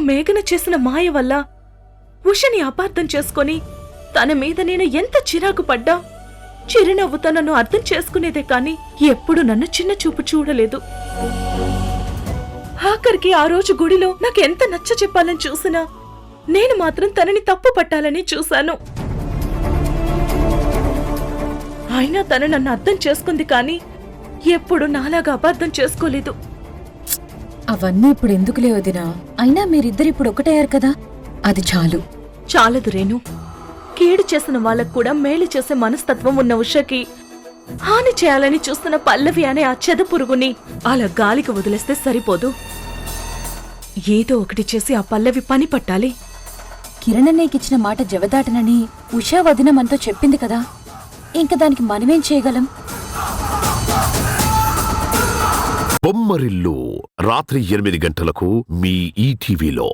మేఘన చేసిన మాయ వల్ల ఉషని అపార్థం చేసుకొని తన మీద నేను ఎంత చిరాకు పడ్డా చిరునవ్వుతో నన్ను అర్థం చేసుకునేదే కాని ఎప్పుడు నన్ను చిన్న చూపు చూడలేదు. ఆఖరికి ఆ రోజు గుడిలో నాకెంత నచ్చ చెప్పాలని చూసినా నేను మాత్రం తనని తప్పు పట్టాలని చూశాను. అయినా తను నన్ను అర్థం చేసుకుంది కాని ఎప్పుడు నాలాగా అపార్థం చేసుకోలేదు. అవన్నీ ఇప్పుడు ఎందుకులే వదినా, అయినా మీరిద్దరిప్పుడు ఒకటయ్యారు కదా, అది చాలు. చాలదు రేణు. కీడు చేసిన వాళ్ళకు కూడా మేలు చేసే మనస్తత్వం ఉన్న ఉషకి హాని చేయాలని చూస్తున్న పల్లవి అనే ఆ చెద పురుగుని అలా గాలికి వదిలేస్తే సరిపోదు. ఏదో ఒకటి చేసి ఆ పల్లవి పని పట్టాలి. కిరణన్నయ్యకిచ్చిన మాట జవదాటనని ఉషా వదిన మనతో చెప్పింది కదా, ఇంక దానికి మనమేం చేయగలం? బొమ్మరిల్లు రాత్రి 8 గంటలకు మీ ఈటీవీలో.